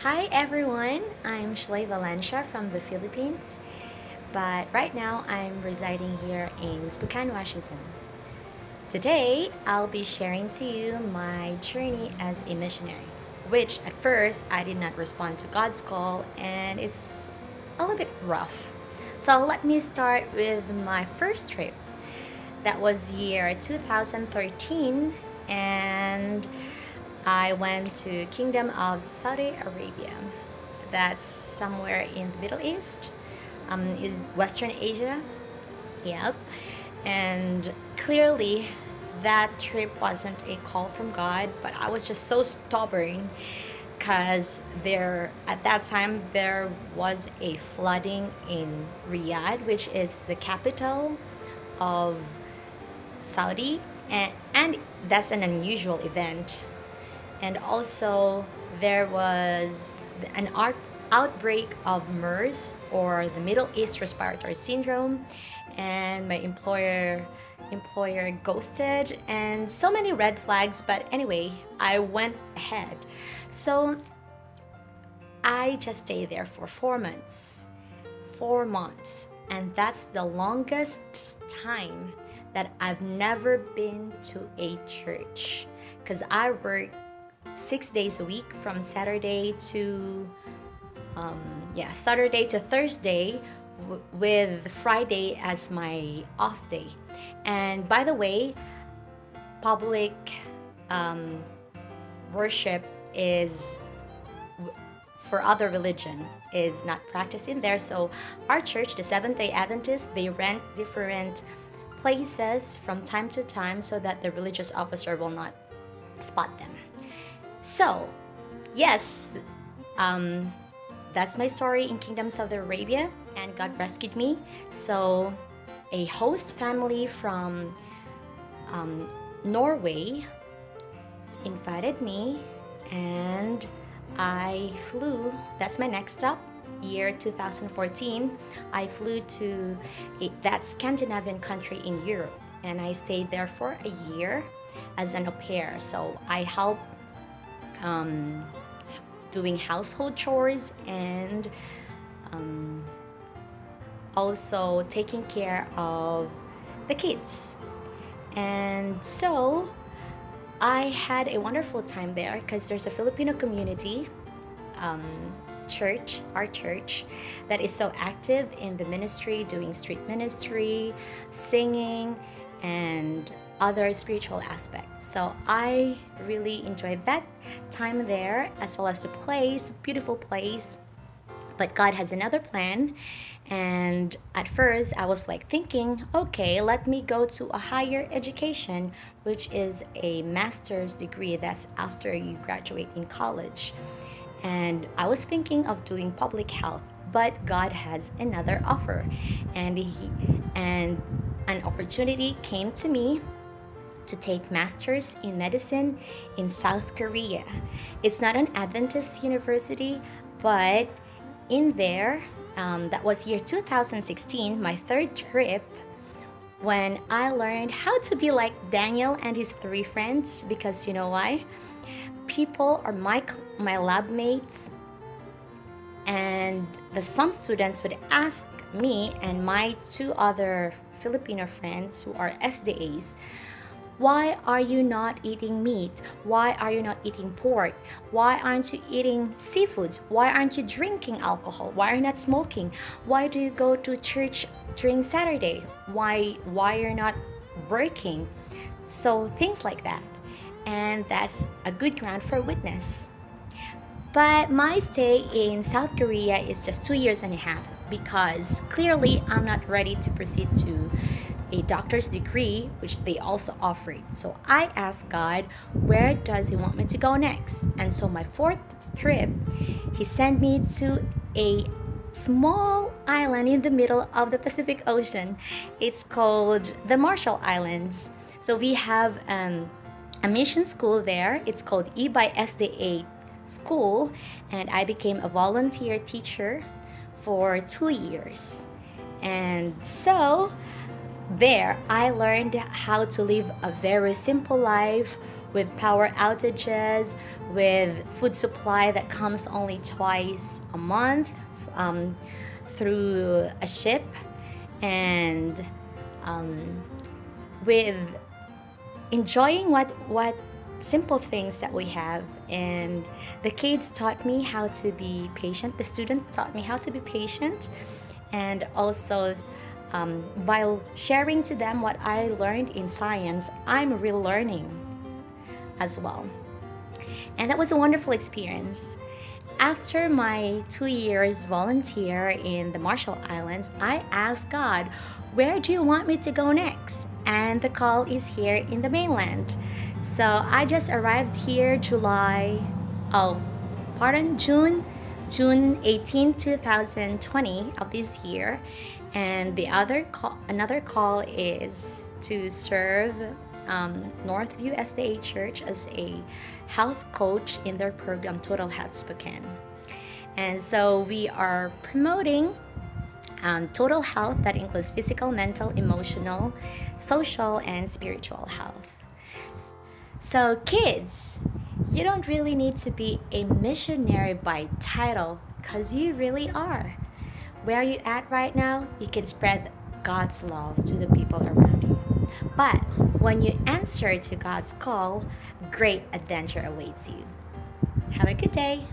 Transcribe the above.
Hi everyone, I'm Shley Valencia from the Philippines, but right now I'm residing here in Spokane, Washington. Today, I'll be sharing to you my journey as a missionary, which at first I did not respond to God's call and it's a little bit rough. So let me start with my first trip. That was year 2013 and I went to Kingdom of Saudi Arabia. That's somewhere in the Middle East, is Western Asia. Yep. And clearly, that trip wasn't a call from God, but I was just so stubborn because there at that time there was a flooding in Riyadh, which is the capital of Saudi, and that's an unusual event. And also, there was an outbreak of MERS, or the Middle East Respiratory Syndrome, and my employer ghosted, and so many red flags. But anyway, I went ahead. So I just stayed there for 4 months. 4 months. And that's the longest time that I've never been to a church. Because I work 6 days a week from Saturday to Thursday, with Friday as my off day. And by the way, public um, worship is for other religion is not practiced in there. So our church, the Seventh Day Adventists, they rent different places from time to time so that the religious officer will not spot them. So, yes, um, that's my story in Kingdom Saudi Arabia, and God rescued me. So, a host family from Norway invited me, and I flew. That's my next stop. Year 2014, I flew to that Scandinavian country in Europe, and I stayed there for a year as an au pair. So I helped um, doing household chores and um, also taking care of the kids. And so I had a wonderful time there because there's a Filipino community, um, church, our church, that is so active in the ministry, doing street ministry, singing, and other spiritual aspects. So I really enjoyed that time there, as well as the place, beautiful place. But God has another plan. And at first, I was like thinking, okay, let me go to a higher education, which is a master's degree. That's after you graduate in college. And I was thinking of doing public health, but God has another offer. And an opportunity came to me to take masters in medicine in South Korea. It's not an Adventist university, but in there, that was year 2016, my third trip, when I learned how to be like Daniel and his three friends. Because you know why? People are my lab mates, and some students would ask me and my two other Filipino friends who are SDAs, why are you not eating meat? Why are you not eating pork? Why aren't you eating seafoods? Why aren't you drinking alcohol? Why are you not smoking? Why do you go to church during Saturday? Why you're not working? So things like that. And that's a good ground for witness. But my stay in South Korea is just 2 years and a half, because clearly I'm not ready to proceed to a doctor's degree, which they also offered. So I asked God, where does He want me to go next? And so my fourth trip, He sent me to a small island in the middle of the Pacific Ocean. It's called the Marshall Islands. So we have a mission school there. It's called Ibay SDA School, and I became a volunteer teacher for 2 years. And so there I learned how to live a very simple life with power outages, with food supply that comes only twice a month um, through a ship, and um, with enjoying what simple things that we have. And the kids taught me how to be patient, the students taught me how to be patient, and also by sharing to them what I learned in science, I'm relearning as well. And that was a wonderful experience. After my 2 years volunteer in the Marshall Islands, I asked God, where do you want me to go next? And the call is here in the mainland. So I just arrived here June 18, 2020 of this year. And another call is to serve Northview SDA Church as a health coach in their program Total Health Spokane. And so we are promoting total health that includes physical, mental, emotional, social, and spiritual health. So kids, you don't really need to be a missionary by title, because you really are. Where you at right now, you can spread God's love to the people around you. But when you answer to God's call, great adventure awaits you. Have a good day.